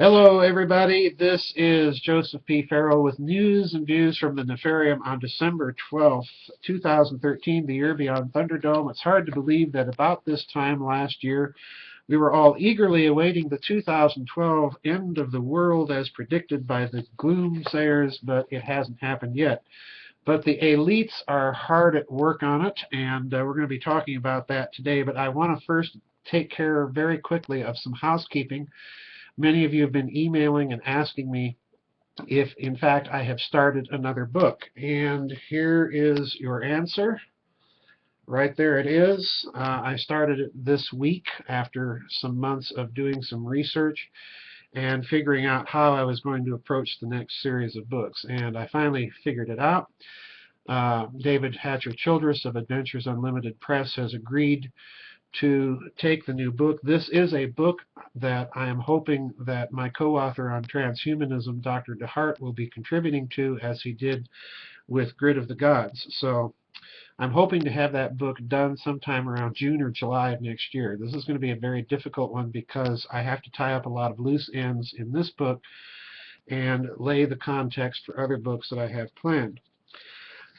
Hello, everybody. This is Joseph P. Farrell with news and views from the Nefarium on December 12th, 2013, the year beyond Thunderdome. It's hard to believe that about this time last year, we were all eagerly awaiting the 2012 end of the world as predicted by the gloomsayers, but it hasn't happened yet. But the elites are hard at work on it, and we're going to be talking about that today. But I want to first take care very quickly of some housekeeping. Many of you have been emailing and asking me if, in fact, I have started another book. And here is your answer. Right there it is. I started it this week after some months of doing some research and figuring out how I was going to approach the next series of books. And I finally figured it out. David Hatcher Childress of Adventures Unlimited Press has agreed to take the new book. This is a book that I am hoping that my co-author on transhumanism, Dr. DeHart, will be contributing to, as he did with Grid of the Gods. So I'm hoping to have that book done sometime around June or July of next year. This is going to be a very difficult one because I have to tie up a lot of loose ends in this book and lay the context for other books that I have planned.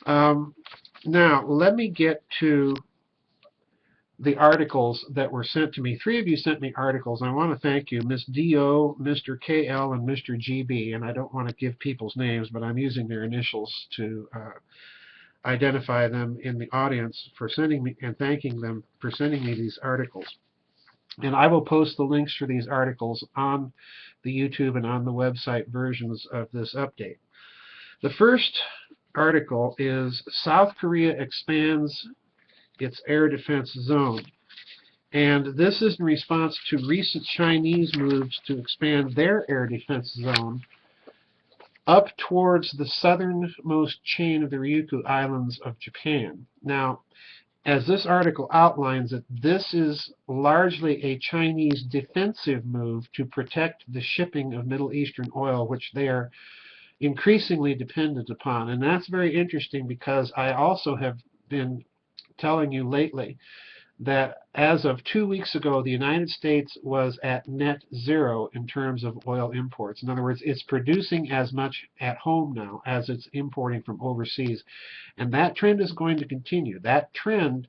Now, let me get to the articles that were sent to me. Three of you sent me articles. I want to thank you, Miss D.O., Mr. K.L., and Mr. G.B., and I don't want to give people's names, but I'm using their initials to identify them in the audience for sending me, and thanking them for sending me these articles. And I will post the links for these articles on the YouTube and on the website versions of this update. The first article is South Korea expands its air defense zone. And this is in response to recent Chinese moves to expand their air defense zone up towards the southernmost chain of the Ryukyu Islands of Japan. Now, as this article outlines it, this is largely a Chinese defensive move to protect the shipping of Middle Eastern oil, which they are increasingly dependent upon. And that's very interesting because I also have been telling you lately that as of 2 weeks ago, the United States was at net zero in terms of oil imports. In other words, it's producing as much at home now as it's importing from overseas. And that trend is going to continue. That trend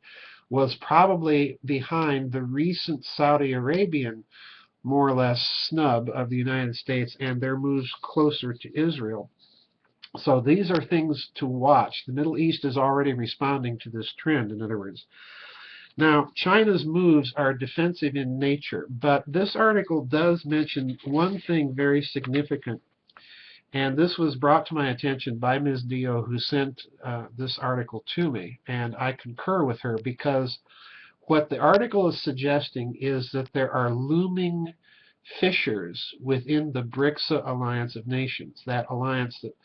was probably behind the recent Saudi Arabian, more or less, snub of the United States and their moves closer to Israel. So these are things to watch. The Middle East is already responding to this trend, in other words. Now, China's moves are defensive in nature, but this article does mention one thing very significant, and this was brought to my attention by Ms. Dio, who sent this article to me, and I concur with her because what the article is suggesting is that there are looming fissures within the BRICSA alliance of nations, that alliance that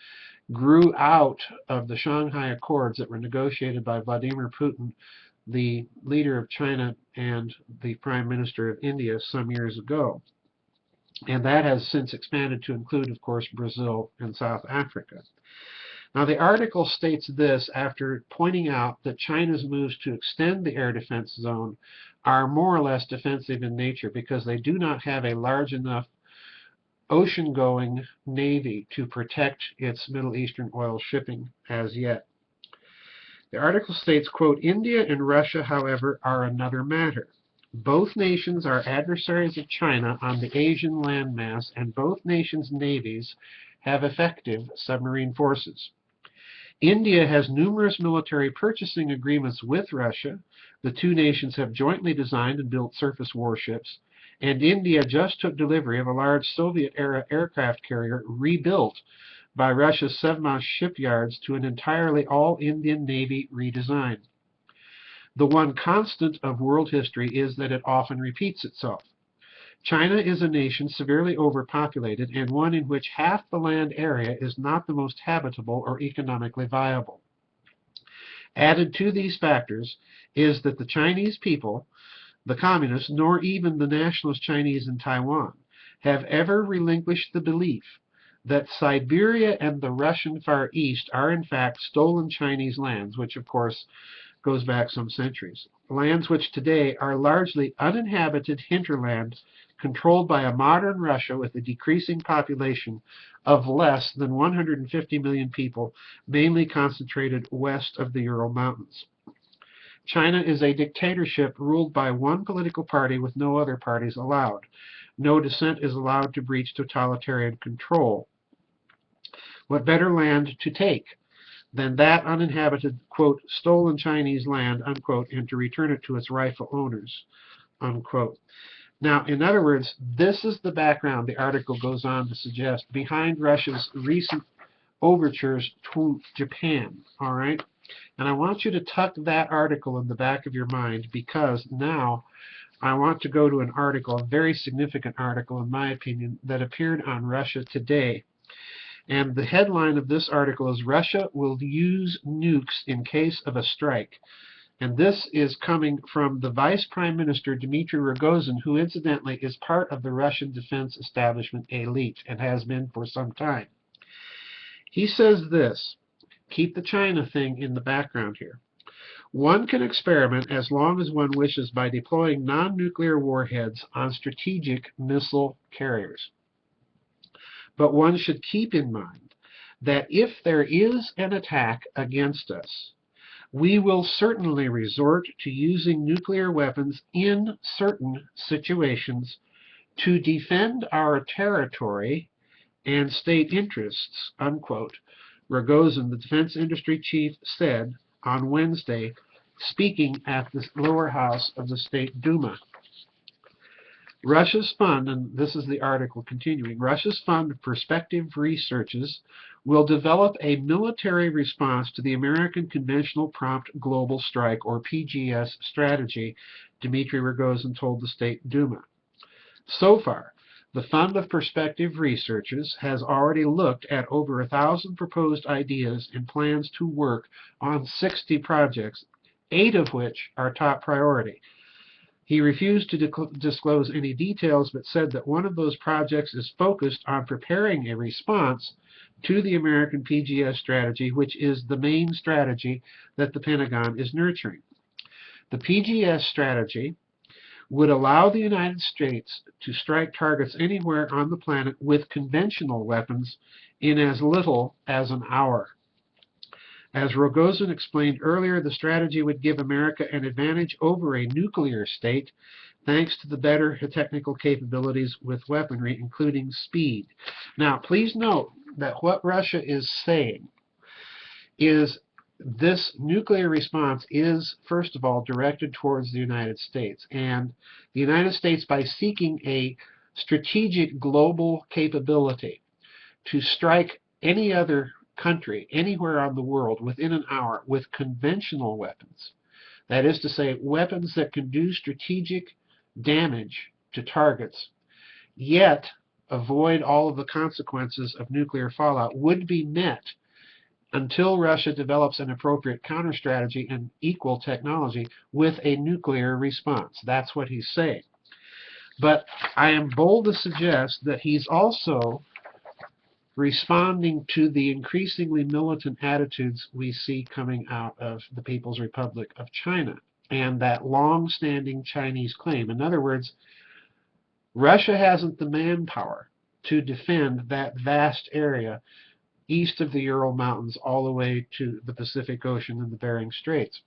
grew out of the Shanghai Accords that were negotiated by Vladimir Putin, the leader of China and the Prime Minister of India, some years ago. And that has since expanded to include, of course, Brazil and South Africa. Now, the article states this after pointing out that China's moves to extend the air defense zone are more or less defensive in nature because they do not have a large enough ocean-going navy to protect its Middle Eastern oil shipping as yet. The article states, quote, India and Russia, however, are another matter. Both nations are adversaries of China on the Asian landmass, and both nations' navies have effective submarine forces. India has numerous military purchasing agreements with Russia. The two nations have jointly designed and built surface warships, and India just took delivery of a large Soviet-era aircraft carrier rebuilt by Russia's Sevmaz shipyards to an entirely all-Indian Navy redesign. The one constant of world history is that it often repeats itself. China is a nation severely overpopulated and one in which half the land area is not the most habitable or economically viable. Added to these factors is that the Chinese people, the communists, nor even the nationalist Chinese in Taiwan, have ever relinquished the belief that Siberia and the Russian Far East are in fact stolen Chinese lands, which of course goes back some centuries. Lands which today are largely uninhabited hinterland controlled by a modern Russia with a decreasing population of less than 150 million people, mainly concentrated west of the Ural Mountains. China is a dictatorship ruled by one political party with no other parties allowed. No dissent is allowed to breach totalitarian control. What better land to take than that uninhabited, quote, stolen Chinese land, unquote, and to return it to its rightful owners, unquote. Now, in other words, this is the background the article goes on to suggest behind Russia's recent overtures to Japan, all right? And I want you to tuck that article in the back of your mind, because now I want to go to an article, a very significant article, in my opinion, that appeared on Russia Today. And the headline of this article is "Russia Will Use Nukes in Case of a Strike." And this is coming from the Vice Prime Minister, Dmitry Rogozin, who incidentally is part of the Russian defense establishment elite and has been for some time. He says this, keep the China thing in the background here. One can experiment as long as one wishes by deploying non-nuclear warheads on strategic missile carriers. But one should keep in mind that if there is an attack against us, we will certainly resort to using nuclear weapons in certain situations to defend our territory and state interests, unquote, Rogozin, the defense industry chief, said on Wednesday, speaking at the lower house of the State Duma. Russia's fund, and this is the article continuing, Russia's fund of prospective researches will develop a military response to the American Conventional Prompt Global Strike, or PGS, strategy, Dmitry Rogozin told the State Duma. So far, the Fund of Prospective Researches has already looked at over 1,000 proposed ideas and plans to work on 60 projects, 8 of which are top priority. He refused to disclose any details, but said that one of those projects is focused on preparing a response to the American PGS strategy, which is the main strategy that the Pentagon is nurturing. The PGS strategy would allow the United States to strike targets anywhere on the planet with conventional weapons in as little as an hour. As Rogozin explained earlier, the strategy would give America an advantage over a nuclear state thanks to the better technical capabilities with weaponry, including speed. Now, please note that what Russia is saying is this nuclear response is, first of all, directed towards the United States. And the United States, by seeking a strategic global capability to strike any other country anywhere on the world within an hour with conventional weapons, that is to say, weapons that can do strategic damage to targets, yet avoid all of the consequences of nuclear fallout, would be met until Russia develops an appropriate counter-strategy and equal technology with a nuclear response. That's what he's saying. But I am bold to suggest that he's also responding to the increasingly militant attitudes we see coming out of the People's Republic of China and that long-standing Chinese claim. In other words, Russia hasn't the manpower to defend that vast area east of the Ural Mountains all the way to the Pacific Ocean and the Bering Straits.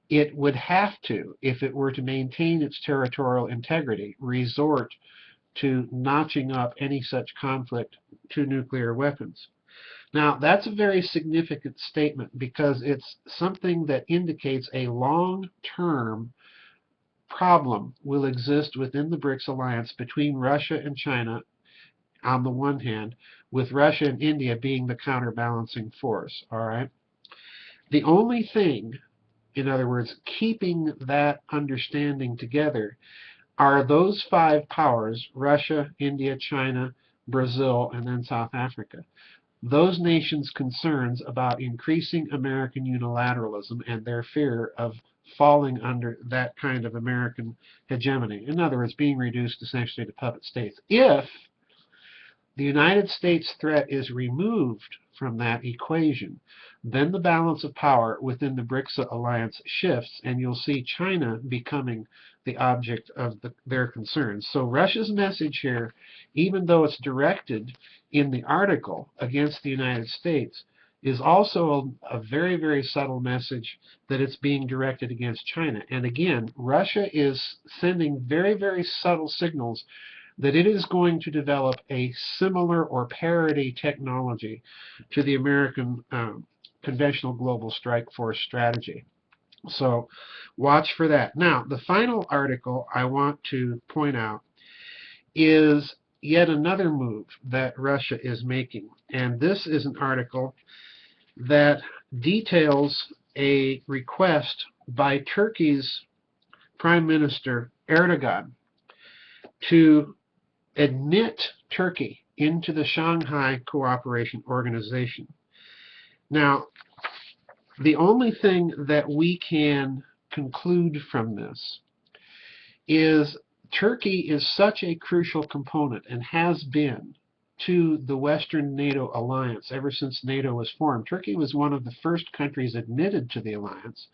It would have to, if it were to maintain its territorial integrity, resort to notching up any such conflict to nuclear weapons. Now, that's a very significant statement because it's something that indicates a long-term problem will exist within the BRICS alliance between Russia and China on the one hand, with Russia and India being the counterbalancing force, all right? The only thing, in other words, keeping that understanding together are those 5 powers, Russia, India, China, Brazil, and then South Africa. Those nations' concerns about increasing American unilateralism and their fear of falling under that kind of American hegemony. In other words, being reduced essentially to puppet states. If the United States threat is removed from that equation, then the balance of power within the BRICSA alliance shifts, and you'll see China becoming the object of their concerns. So Russia's message here, even though it's directed in the article against the United States, is also a very, very subtle message that it's being directed against China. And again, Russia is sending very, very subtle signals that it is going to develop a similar or parity technology to the American conventional global strike force strategy. So watch for that. Now, the final article I want to point out is yet another move that Russia is making. And this is an article that details a request by Turkey's Prime Minister Erdogan to admit Turkey into the Shanghai Cooperation Organization. Now, the only thing that we can conclude from this is Turkey is such a crucial component and has been to the Western NATO alliance ever since NATO was formed. Turkey was one of the first countries admitted to the alliance,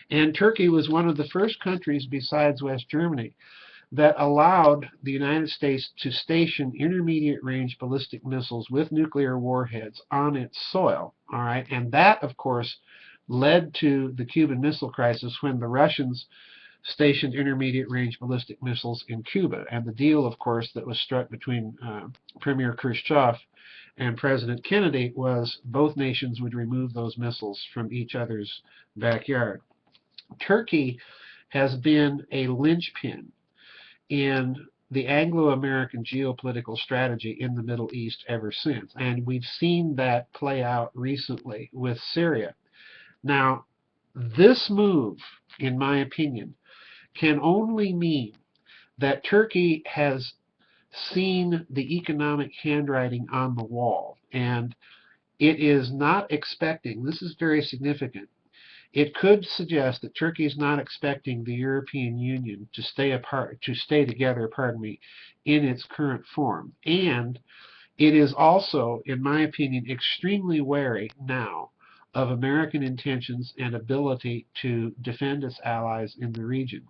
and Turkey was one of the first countries besides West Germany that allowed the United States to station intermediate range ballistic missiles with nuclear warheads on its soil. All right, and that, of course, led to the Cuban Missile Crisis when the Russians stationed intermediate range ballistic missiles in Cuba. And the deal, of course, that was struck between Premier Khrushchev and President Kennedy was both nations would remove those missiles from each other's backyard. Turkey has been a linchpin in the Anglo-American geopolitical strategy in the Middle East ever since. And we've seen that play out recently with Syria. Now, this move, in my opinion, can only mean that Turkey has seen the economic handwriting on the wall, and it is not expecting, this is very significant, it could suggest that Turkey is not expecting the European Union to stay together, in its current form. And it is also, in my opinion, extremely wary now of American intentions and ability to defend its allies in the region.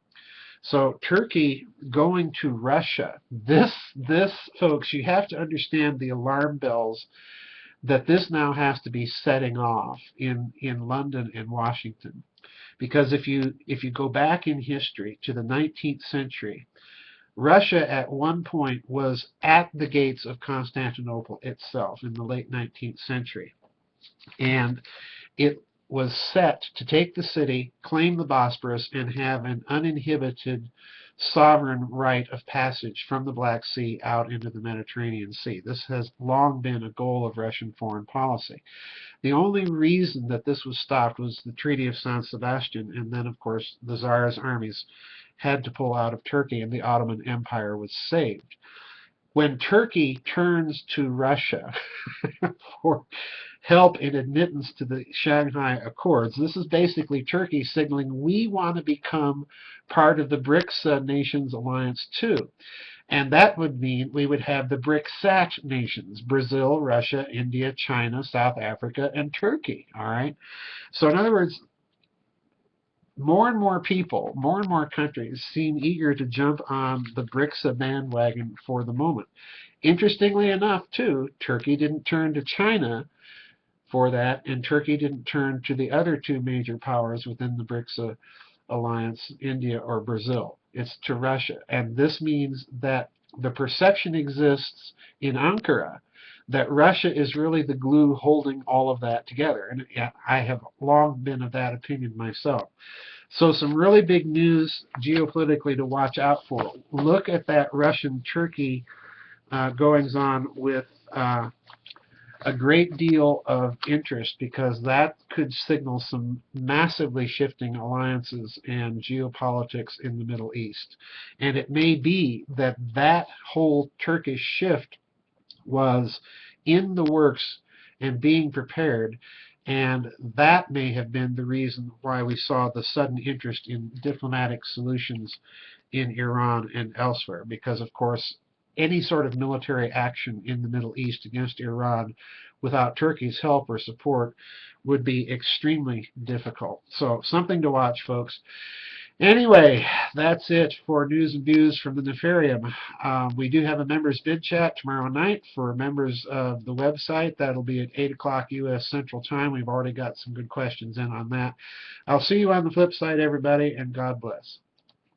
So Turkey going to Russia, this folks, you have to understand the alarm bells that this now has to be setting off in London and Washington. Because if you go back in history to the 19th century, Russia at one point was at the gates of Constantinople itself in the late 19th century. And it was set to take the city, claim the Bosporus, and have an uninhibited sovereign right of passage from the Black Sea out into the Mediterranean Sea. This has long been a goal of Russian foreign policy. The only reason that this was stopped was the Treaty of San Sebastian, and then, of course, the Tsar's armies had to pull out of Turkey, and the Ottoman Empire was saved. When Turkey turns to Russia for help in admittance to the Shanghai Accords, this is basically Turkey signaling we want to become part of the BRICSA nations alliance too. And that would mean we would have the BRICSA nations, Brazil, Russia, India, China, South Africa, and Turkey. All right. So in other words, more and more people, more and more countries seem eager to jump on the BRICSA bandwagon for the moment. Interestingly enough, too, Turkey didn't turn to China for that, and Turkey didn't turn to the other two major powers within the BRICSA alliance, India or Brazil. It's to Russia. And this means that the perception exists in Ankara that Russia is really the glue holding all of that together. And I have long been of that opinion myself. So some really big news geopolitically to watch out for. Look at that Russian-Turkey goings-on with a great deal of interest, because that could signal some massively shifting alliances and geopolitics in the Middle East. And it may be that that whole Turkish shift was in the works and being prepared, and that may have been the reason why we saw the sudden interest in diplomatic solutions in Iran and elsewhere, because of course any sort of military action in the Middle East against Iran without Turkey's help or support would be extremely difficult. So something to watch, folks. Anyway, that's it for news and views from the Nefarium. We do have a members bid chat tomorrow night for members of the website. That'll be at 8 o'clock U.S. Central Time. We've already got some good questions in on that. I'll see you on the flip side, everybody, and God bless.